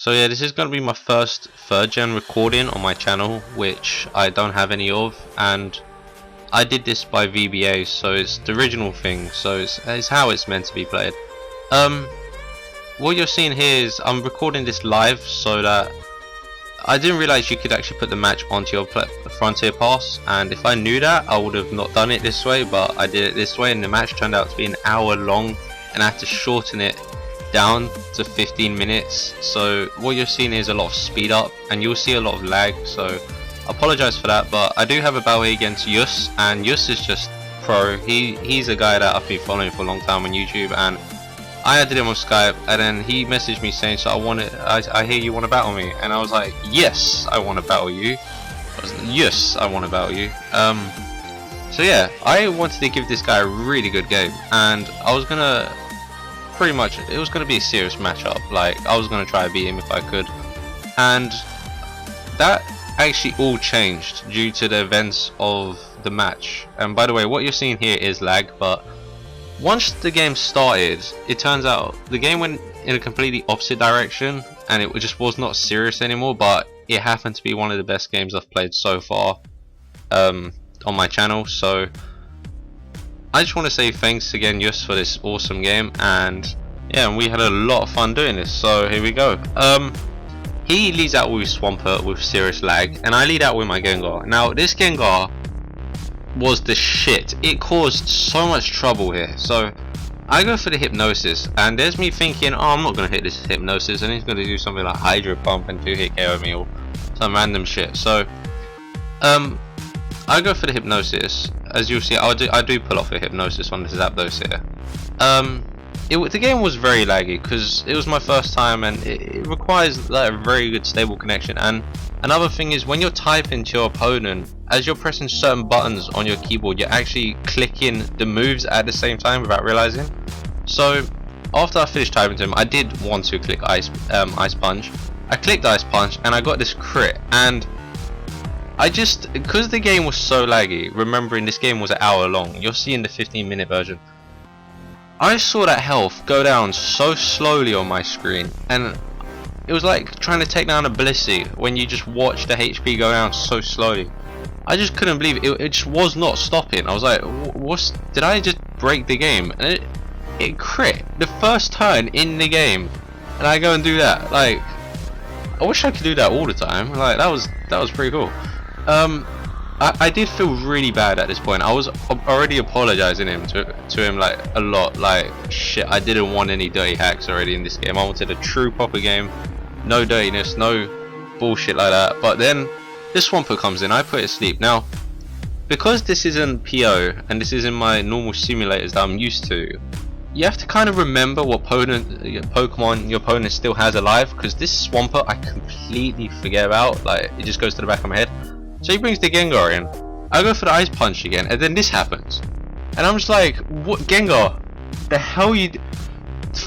So yeah, this is going to be my first 3rd gen recording on my channel, which I don't have any of, and I did this by VBA, so it's the original thing, so it's how it's meant to be played. What you're seeing here is I'm recording this live, so that I didn't realize you could actually put the match onto your Frontier Pass, and if I knew that, I would have not done it this way, but I did it this way, and the match turned out to be an hour long, and I had to shorten it down to 15 minutes. So what you're seeing is a lot of speed up, and you'll see a lot of lag, so I apologize for that. But I do have a battle here against Yus, and Yus is just pro. He's a guy that I've been following for a long time on YouTube, and I added him on Skype, and then he messaged me saying, so I hear you want to battle me, and I was like, yes, I want to battle you. Yes, I want to battle you. So yeah, I wanted to give this guy a really good game, and I was gonna pretty much, it was gonna be a serious matchup. Like, I was gonna try to beat him if I could, and that actually all changed due to the events of the match. And by the way, what you're seeing here is lag, but once the game started, it turns out the game went in a completely opposite direction, and it just was not serious anymore. But it happened to be one of the best games I've played so far on my channel. So I just want to say thanks again, Yus, for this awesome game, and yeah, we had a lot of fun doing this. So here we go. He leads out with Swampert with serious lag, and I lead out with my Gengar. Now this Gengar was the shit. It caused so much trouble here. So I go for the Hypnosis, and there's me thinking, oh, I'm not gonna hit this Hypnosis, and he's gonna do something like Hydro Pump and 2-hit KO me or some random shit. So I go for the Hypnosis. As you'll see, I do pull off a Hypnosis on this Zapdos here. The game was very laggy because it was my first time, and it requires like a very good stable connection. And another thing is, when you're typing to your opponent, as you're pressing certain buttons on your keyboard, you're actually clicking the moves at the same time without realizing. So after I finished typing to him, I did want to click Ice Punch. I clicked Ice Punch, and I got this crit. And I just, because the game was so laggy, remembering this game was an hour long, you're seeing the 15-minute version, I saw that health go down so slowly on my screen, and it was like trying to take down a Blissey when you just watch the HP go down so slowly. I just couldn't believe it. It just was not stopping. I was like, did I just break the game? And it crit the first turn in the game, and I go and do that. Like, I wish I could do that all the time. Like, that was pretty cool. I did feel really bad at this point. I was already apologizing to him like a lot. Like, shit, I didn't want any dirty hacks already in this game. I wanted a true proper game, no dirtiness, no bullshit like that. But then this Swampert comes in, I put it to sleep. Now, because this isn't PO and this isn't my normal simulators that I'm used to, you have to kind of remember what Pokemon your opponent still has alive, because this Swampert I completely forget about. Like, it just goes to the back of my head. So he brings the Gengar in. I go for the Ice Punch again, and then this happens. And I'm just like, what, Gengar? The hell you...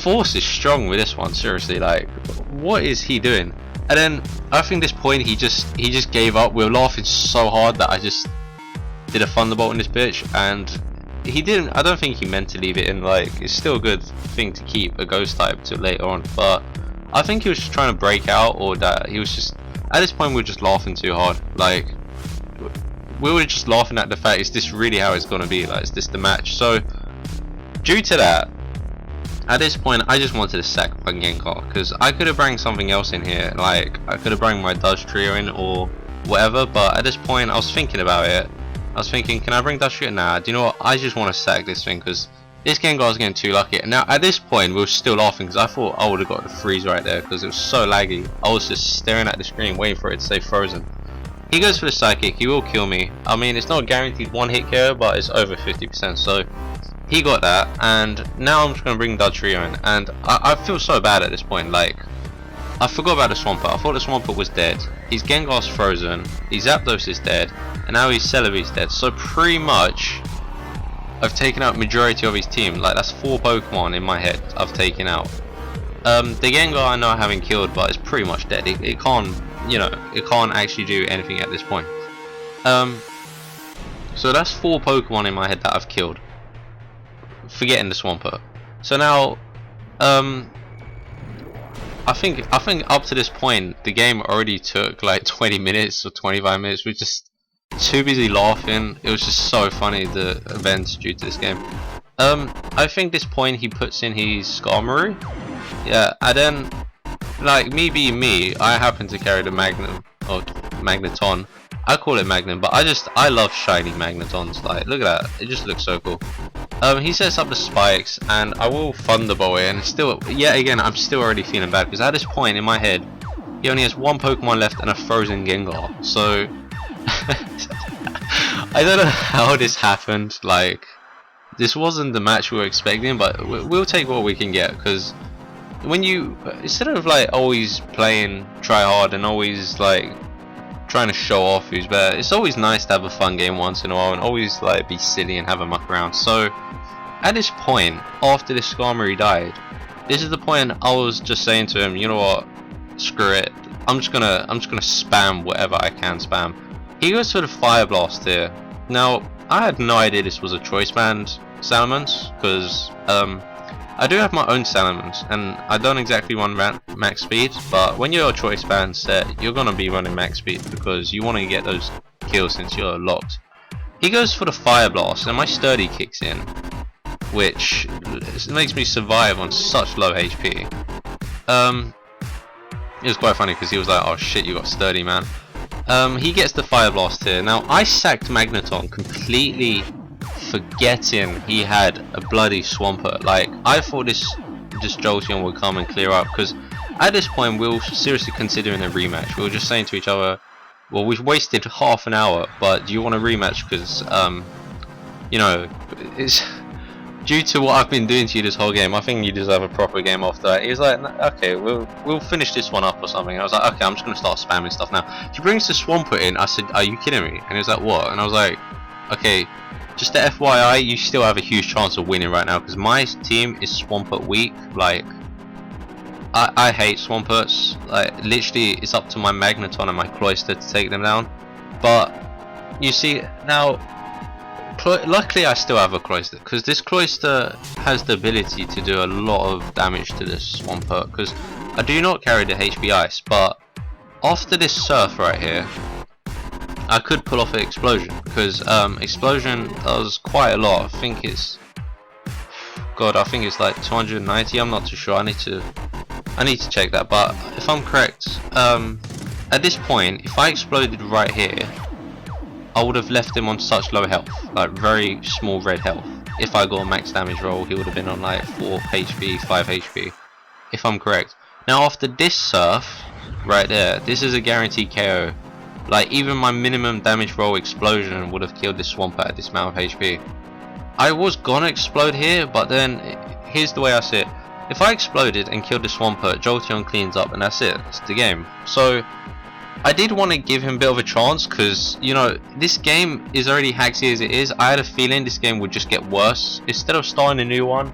Force is strong with this one, seriously. Like, what is he doing? And then I think this point he just gave up. We were laughing so hard that I just did a Thunderbolt in this bitch, and he didn't. I don't think he meant to leave it in. Like, it's still a good thing to keep a Ghost type till later on, but I think he was just trying to break out, or that he was just, at this point we were just laughing too hard. Like, we were just laughing at the fact, is this really how it's gonna be? Like, is this the match? So due to that, at this point I just wanted to sack my Gengar, because I could have brought something else in here. Like, I could have brought my Dust Trio in or whatever, but at this point I was thinking about it. I was thinking, can I bring Dust Trio? Nah, do you know what, I just want to sack this thing, because this Gengar is getting too lucky. Now at this point we were still laughing, because I thought I would have got the freeze right there, because it was so laggy. I was just staring at the screen waiting for it to say frozen. He goes for the Psychic, he will kill me. I mean, it's not guaranteed one hit KO, but it's over 50%, so he got that. And now I'm just going to bring Dugtrio in, and I feel so bad at this point. Like, I forgot about the Swampert. I thought the Swampert was dead. His Gengar's frozen, his Zapdos is dead, and now his Celebi's dead. So pretty much I've taken out majority of his team. Like, that's 4 Pokemon in my head I've taken out. The Gengar I know I haven't killed, but it's pretty much dead. It can't, you know, it can't actually do anything at this point. So that's 4 Pokemon in my head that I've killed, forgetting the Swampert. So now I think up to this point the game already took like 20 minutes or 25 minutes. We're just too busy laughing. It was just so funny, the events due to this game. I think this point he puts in his Skarmory. Yeah, and then like me being me, I happen to carry the Magnum or Magneton. I call it Magnum, but I love shiny Magnetons. Like, look at that, it just looks so cool. He sets up the spikes, and I will Thunderbolt it, and still, yet again, I'm still already feeling bad because at this point in my head, he only has one Pokemon left and a frozen Gengar. So I don't know how this happened. Like, this wasn't the match we were expecting, but we'll take what we can get, because when you, instead of like always playing try hard and always like trying to show off who's better, it's always nice to have a fun game once in a while and always like be silly and have a muck around. So at this point, after this Skarmory died, this is the point I was just saying to him, you know what, screw it, I'm just gonna spam whatever I can spam. He goes for the Fire Blast here. Now I had no idea this was a choice band Salamence, because I do have my own Salamence, and I don't exactly run max speed, but when you're a choice band set, you're gonna be running max speed because you want to get those kills since you're locked. He goes for the Fire Blast, and my Sturdy kicks in, which makes me survive on such low HP. It was quite funny because he was like, "Oh shit, you got Sturdy, man." He gets the Fire Blast here. Now I sacked Magneton completely, forgetting he had a bloody Swampert. Like, I thought this Jolteon would come and clear up, because at this point we were seriously considering a rematch. We were just saying to each other, well, we've wasted half an hour, but do you want a rematch? Because you know, it's due to what I've been doing to you this whole game, I think you deserve a proper game after that. He was like, okay, we'll finish this one up or something. I was like, okay, I'm just gonna start spamming stuff now. He brings the Swampert in. I said, are you kidding me? And he was like, what? And I was like, okay, just the FYI, you still have a huge chance of winning right now, because my team is Swampert weak. Like, I hate Swamperts. Like, literally, it's up to my Magneton and my Cloyster to take them down. But you see now, luckily I still have a Cloyster, because this Cloyster has the ability to do a lot of damage to this Swampert. Because I do not carry the HP Ice, but after this Surf right here, I could pull off an Explosion, because Explosion does quite a lot. I think it's, God, I think it's like 290. I'm not too sure. I need to check that. But if I'm correct, at this point, if I exploded right here, I would have left him on such low health, like very small red health. If I got a max damage roll, he would have been on like 4 HP, 5 HP, if I'm correct. Now after this Surf right there, this is a guaranteed KO. Like, even my minimum damage roll Explosion would have killed this Swampert at this amount of HP. I was gonna explode here, but then here's the way I see it. If I exploded and killed the Swampert, Jolteon cleans up and that's it. It's the game. So I did want to give him a bit of a chance, because, you know, this game is already haxy as it is. I had a feeling this game would just get worse. Instead of starting a new one,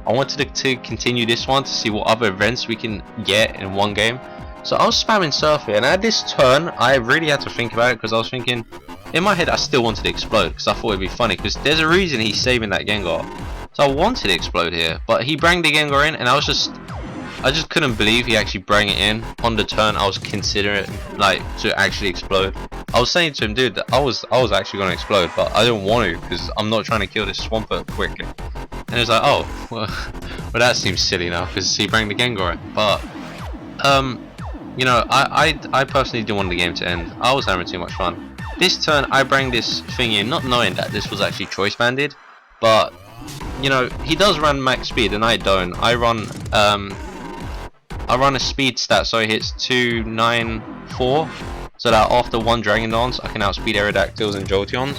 I wanted to continue this one to see what other events we can get in one game. So I was spamming Surf here, and at this turn I really had to think about it, because I was thinking, in my head I still wanted to explode, because I thought it'd be funny, because there's a reason he's saving that Gengar. So I wanted to explode here, but he brang the Gengar in, and I just couldn't believe he actually brang it in on the turn I was considering like to actually explode. I was saying to him, dude, I was actually going to explode, but I don't want to, because I'm not trying to kill this Swampert quickly. And he was like, oh, well that seems silly now, because he brang the Gengar in. But you know, I personally didn't want the game to end. I was having too much fun. This turn I brang this thing in, not knowing that this was actually choice banded, but you know, he does run max speed and I don't. I run a speed stat so he hits 294, so that after one Dragon Dance I can outspeed Aerodactyls and Jolteons.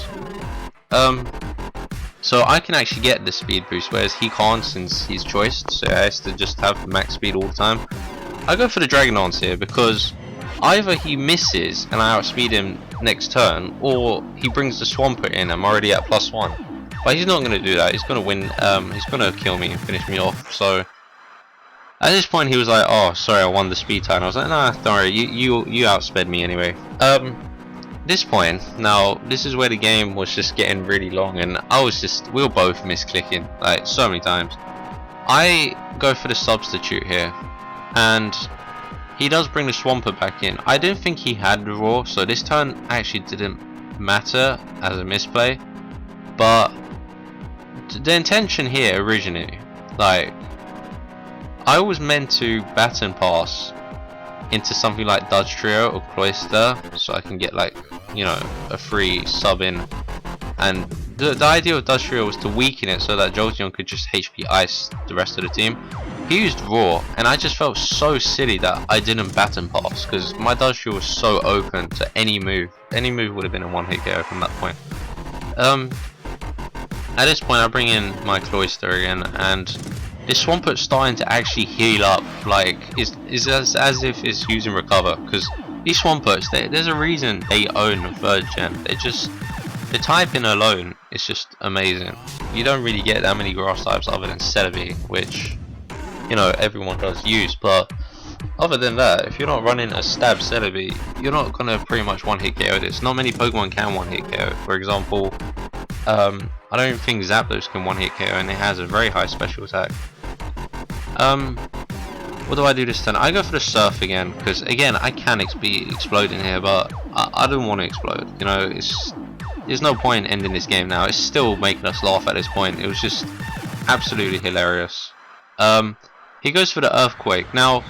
So I can actually get the speed boost, whereas he can't since he's choiced, so he has to just have max speed all the time. I go for the Dragon Dance here because either he misses and I outspeed him next turn, or he brings the Swampert in. I'm already at +1, but he's not going to do that. He's going to win. He's going to kill me and finish me off. So at this point he was like, oh sorry, I won the speed tie, and I was like, nah, don't worry, you outsped me anyway. This point, now this is where the game was just getting really long, and we were both misclicking like so many times. I go for the substitute here, and he does bring the Swampert back in. I didn't think he had the Roar, so this turn actually didn't matter as a misplay. But the intention here originally, like, I was meant to baton pass into something like Dodge Trio or Cloister, so I can get, like, you know, a free sub in. And the idea of Dodge Trio was to weaken it so that Jolteon could just HP ice the rest of the team. He used Roar, and I just felt so silly that I didn't baton pass, because my Dodge Trio was so open to any move. Any move would have been a one-hit KO from that point. At this point I bring in my Cloister again, and this Swampert's starting to actually heal up, like, is as if it's using Recover, because these Swamperts, there's a reason they own the 3rd gen. The typing alone is just amazing. You don't really get that many grass types other than Celebi, which, you know, everyone does use, but other than that, if you're not running a stab Celebi, you're not gonna pretty much one-hit KO this. Not many Pokemon can one-hit KO. For example, I don't think Zapdos can one-hit KO, and it has a very high special attack. What do I do this turn? I go for the Surf again, because again, I can be exploding here, but I don't want to explode. You know, there's no point in ending this game now. It's still making us laugh at this point. It was just absolutely hilarious. He goes for the Earthquake. Now,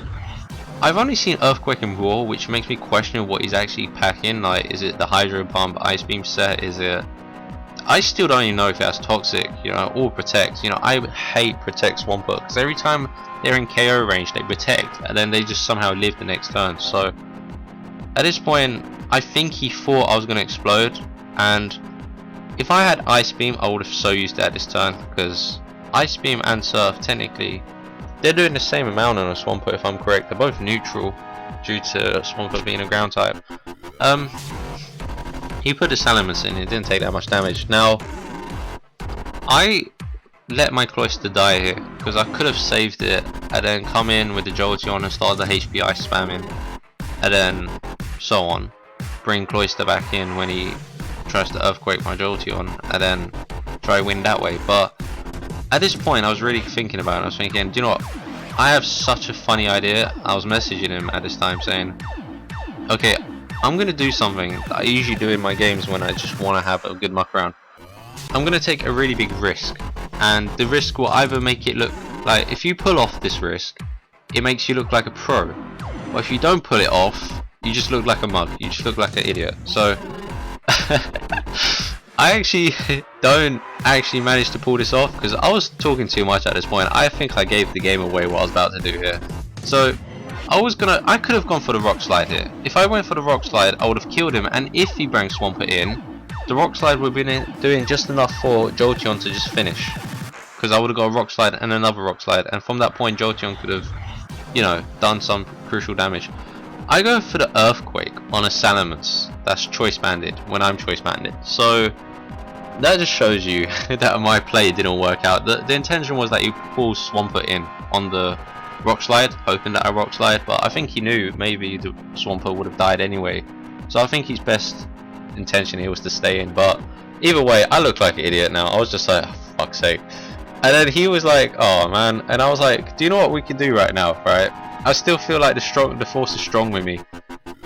I've only seen Earthquake and Roar, which makes me question what he's actually packing. Like, is it the Hydro Pump, Ice Beam set? Is it... I still don't even know if it has Toxic, you know, or Protect. You know, I hate Protect Swampert, because every time they're in KO range, they Protect, and then they just somehow live the next turn. So, at this point, I think he thought I was going to explode, and if I had Ice Beam, I would have so used it at this turn, because Ice Beam and Surf, technically, they're doing the same amount on a Swampert, if I'm correct. They're both neutral, due to Swampert being a ground type. He put the Salamence in, it didn't take that much damage. Now, I let my Cloister die here, because I could have saved it, and then come in with the Jolteon and start the HP Ice spamming, and then so on. Bring Cloister back in when he tries to Earthquake my Jolteon, and then try win that way. But at this point I was really thinking about it. I was thinking, do you know what, I have such a funny idea. I was messaging him at this time saying, okay, I'm going to do something that I usually do in my games when I just want to have a good muck around. I'm going to take a really big risk, and the risk will either make it look like, if you pull off this risk, it makes you look like a pro, or if you don't pull it off, you just look like a mug, you just look like an idiot. So I actually don't actually manage to pull this off, because I was talking too much at this point. I think I gave the game away what I was about to do here. So I could have gone for the Rock Slide here. If I went for the Rock Slide, I would have killed him, and if he brought Swampert in, the Rock Slide would have been doing just enough for Jolteon to just finish, because I would have got a Rock Slide and another Rock Slide, and from that point Jolteon could have, you know, done some crucial damage. I go for the Earthquake on a Salamence that's Choice Banded when I'm Choice Banded. So that just shows you that my play didn't work out. The intention was that you pull Swampert in on the Rock Slide, hoping that I Rock Slide, but I think he knew maybe the Swampert would have died anyway. So I think his best intention here was to stay in, but either way, I look like an idiot now. I was just like, oh, fuck's sake. And then he was like, oh man, and I was like, do you know what we can do right now, right? I still feel like the force is strong with me.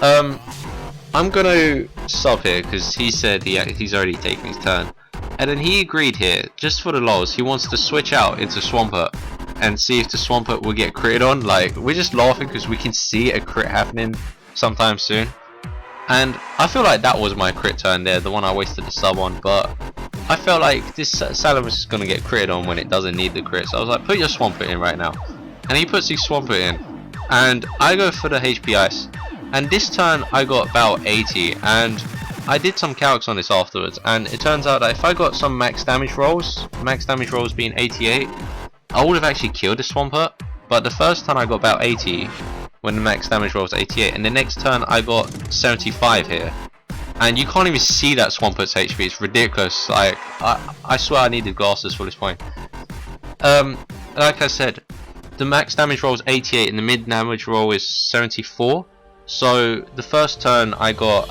I'm gonna sub here, because he said he's already taken his turn. And then he agreed here, just for the lols, he wants to switch out into Swampert and see if the Swampert will get critted on. Like, we're just laughing because we can see a crit happening sometime soon. And I feel like that was my crit turn there, the one I wasted the sub on, but I felt like this Salamence is going to get critted on when it doesn't need the crit. So I was like, put your Swampert in right now. And he puts his Swampert in, and I go for the HP Ice. And this turn I got about 80, and I did some calcs on this afterwards, and it turns out that if I got some max damage rolls being 88, I would have actually killed the Swampert. But the first turn I got about 80 when the max damage roll was 88, and the next turn I got 75 here, and you can't even see that Swampert's HP. It's ridiculous. Like, I swear I needed glasses for this point. Like I said, the max damage roll is 88 and the mid damage roll is 74. So the first turn I got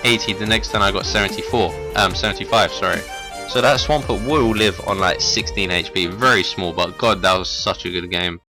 80, the next turn I got 75, sorry. So that Swampert will live on like 16 HP, very small, but god, that was such a good game.